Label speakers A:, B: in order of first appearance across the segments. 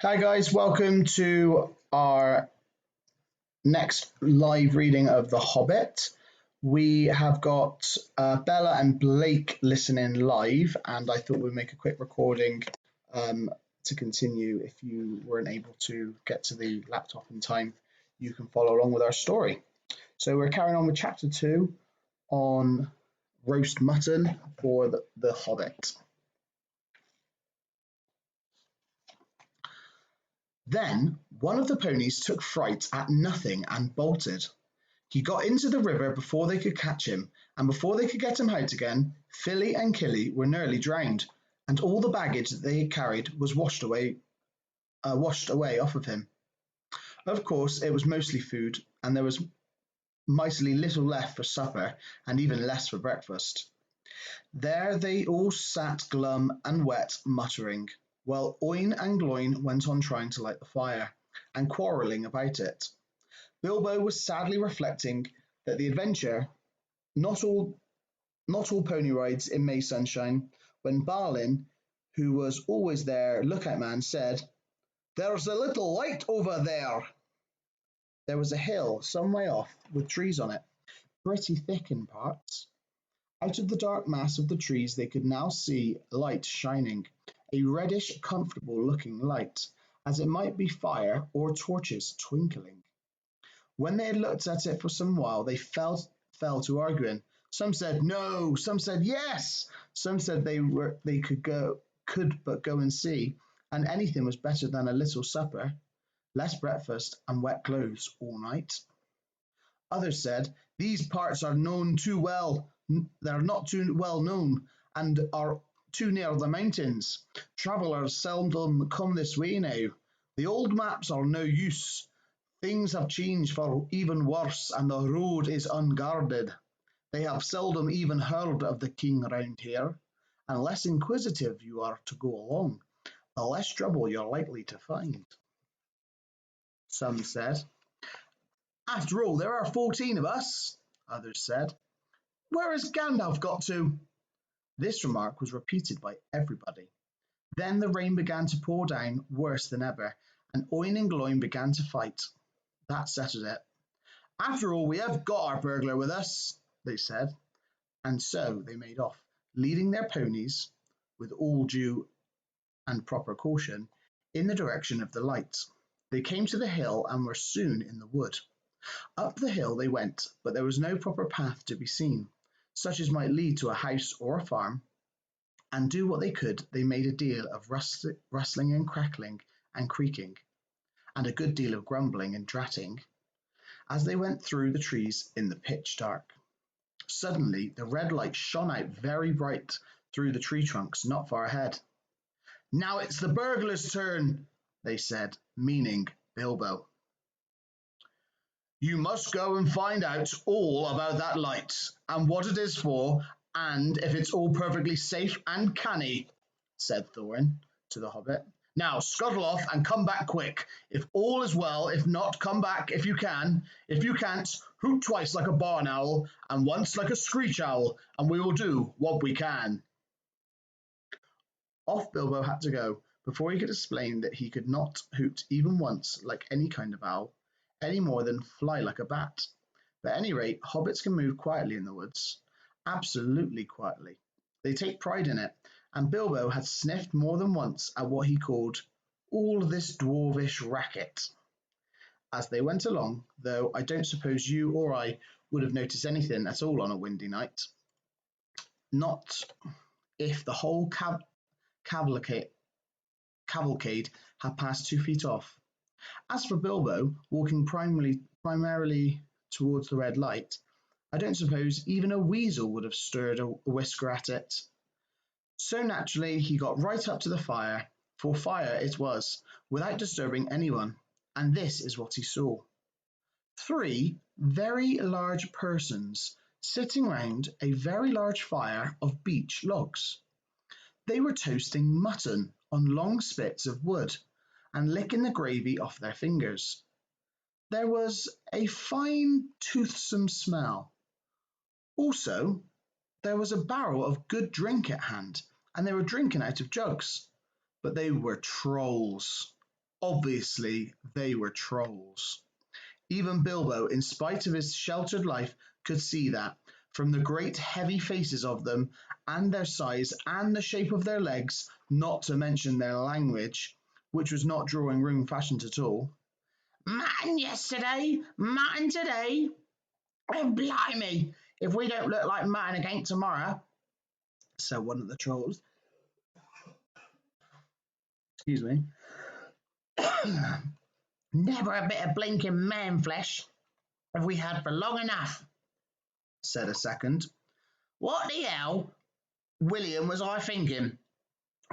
A: Hi guys, welcome to our next live reading of The Hobbit. We have got Bella and Blake listening live, and I thought we'd make a quick recording um, to continue. If you weren't able to get to the laptop in time, you can follow along with our story. So we're carrying on with chapter 2 on roast mutton for the Hobbit. Then one of the ponies took fright at nothing and bolted. He got into the river before they could catch him, and before they could get him out again, Philly and Killy were nearly drowned, and all the baggage that they had carried was washed away off of him. Of course, it was mostly food, and there was mightily little left for supper, and even less for breakfast. There they all sat glum and wet, muttering, while Oin and Gloin went on trying to light the fire, and quarrelling about it. Bilbo was sadly reflecting that the adventure, not all not all pony rides in May sunshine, when Balin, who was always their lookout man, said, "There's a little light over there." There was a hill some way off with trees on it, pretty thick in parts. Out of the dark mass of the trees they could now see light shining, a reddish, comfortable-looking light, as it might be fire or torches twinkling. When they had looked at it for some while, they fell to arguing. Some said no, some said yes, some said they could but go and see, and anything was better than a little supper, less breakfast, and wet clothes all night. Others said, "These parts are known too well, they're not too well known, and are too near the mountains. Travellers seldom come this way now. The old maps are no use. Things have changed for even worse, and the road is unguarded. They have seldom even heard of the king round here, and less inquisitive you are to go along, the less trouble you're likely to find." Some said, "After all, there are 14 of us." Others said, "Where has Gandalf got to?" This remark was repeated by everybody. Then the rain began to pour down worse than ever, and Oin and Gloin began to fight. That settled it. "After all, we have got our burglar with us," they said, and so they made off, leading their ponies, with all due and proper caution, in the direction of the light. They came to the hill and were soon in the wood. Up the hill they went, but there was no proper path to be seen, such as might lead to a house or a farm, and do what they could, they made a deal of rustling and crackling and creaking, and a good deal of grumbling and dratting, as they went through the trees in the pitch dark. Suddenly the red light shone out very bright through the tree trunks not far ahead. "Now it's the burglar's turn," they said, meaning Bilbo. "You must go and find out all about that light, and what it is for, and if it's all perfectly safe and canny," said Thorin to the hobbit. "Now scuttle off and come back quick. If all is well, if not, come back if you can. If you can't, hoot twice like a barn owl, and once like a screech owl, and we will do what we can." Off Bilbo had to go, before he could explain that he could not hoot even once like any kind of owl, any more than fly like a bat. But at any rate, hobbits can move quietly in the woods. Absolutely quietly. They take pride in it, and Bilbo had sniffed more than once at what he called all this dwarvish racket. As they went along, though I don't suppose you or I would have noticed anything at all on a windy night. Not if the whole cavalcade cavalcade had passed 2 feet off. As for Bilbo, walking primarily towards the red light, I don't suppose even a weasel would have stirred a whisker at it. So naturally he got right up to the fire, for fire it was, without disturbing anyone, and this is what he saw. 3 very large persons sitting round a very large fire of beech logs. They were toasting mutton on long spits of wood, and licking the gravy off their fingers. There was a fine toothsome smell. Also, there was a barrel of good drink at hand, and they were drinking out of jugs. But they were trolls. Obviously, they were trolls. Even Bilbo, in spite of his sheltered life, could see that, from the great heavy faces of them, and their size, and the shape of their legs, not to mention their language, which was not drawing room fashioned at all. Mutton yesterday, mutton today. Oh, blimey, if we don't look like mutton again tomorrow, said one of the trolls. Excuse me. Never a bit of blinking man flesh have we had for long enough, said a second. What the hell, William, was I thinking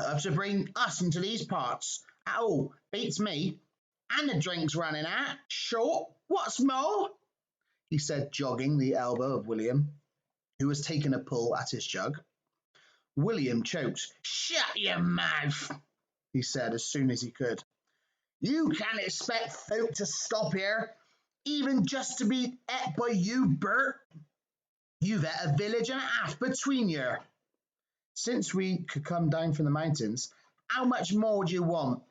A: of to bring us into these parts at all? Beats me. And the drink's running out. Sure, what's more? He said, jogging the elbow of William, who was taking a pull at his jug. William choked. Shut your mouth, he said as soon as he could. You can't expect folk to stop here, even just to be ate by you, Bert. You've got a village and a half between you. Since we could come down from the mountains, how much more do you want?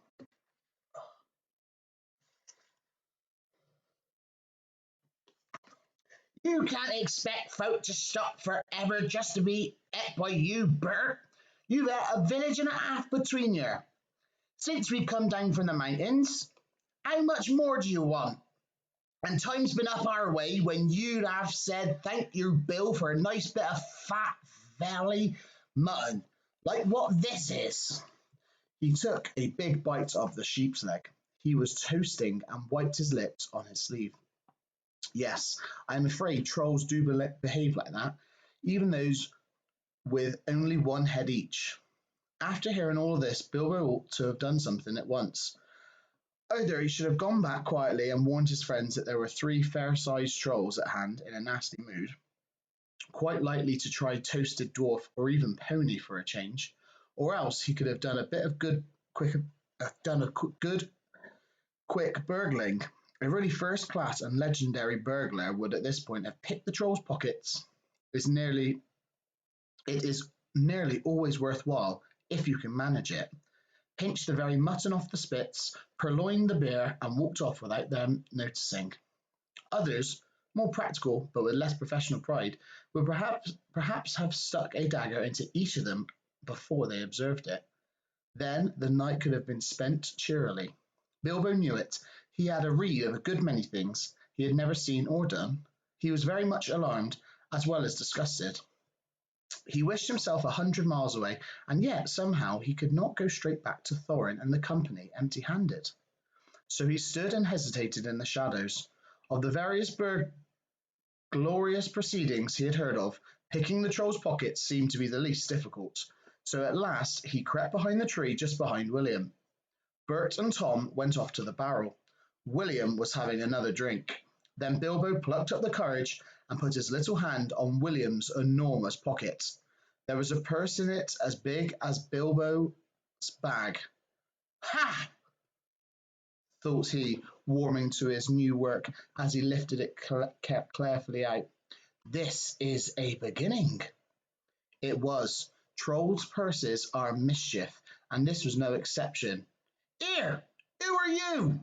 A: You can't expect folk to stop forever just to be ate by you, Bert. You've got a village and a half between you. Since we've come down from the mountains, how much more do you want? And time's been up our way when you'd have said thank you, Bill, for a nice bit of fat valley mutton, like what this is. He took a big bite of the sheep's leg. He was toasting and wiped his lips on his sleeve. Yes, I am afraid trolls do behave like that, even those with only one head each. After hearing all of this, Bilbo ought to have done something at once. Either he should have gone back quietly and warned his friends that there were three fair-sized trolls at hand in a nasty mood, quite likely to try toasted dwarf or even pony for a change, or else he could have done a bit of good, quick burgling. A really first-class and legendary burglar would at this point have picked the troll's pockets. It is nearly always worthwhile if you can manage it. Pinched the very mutton off the spits, purloined the beer, and walked off without them noticing. Others, more practical but with less professional pride, would perhaps have stuck a dagger into each of them before they observed it. Then the night could have been spent cheerily. Bilbo knew it. He had a read of a good many things he had never seen or done. He was very much alarmed, as well as disgusted. He wished himself 100 miles away, and yet somehow he could not go straight back to Thorin and the company empty-handed. So he stood and hesitated in the shadows. Of the various glorious proceedings he had heard of, picking the troll's pockets seemed to be the least difficult. So at last he crept behind the tree just behind William. Bert and Tom went off to the barrel. William was having another drink. Then Bilbo plucked up the courage and put his little hand on William's enormous pocket. There was a purse in it as big as Bilbo's bag. Ha! Thought he, warming to his new work as he lifted it carefully out. This is a beginning. It was. Trolls' purses are mischief, and this was no exception. Here, who are you?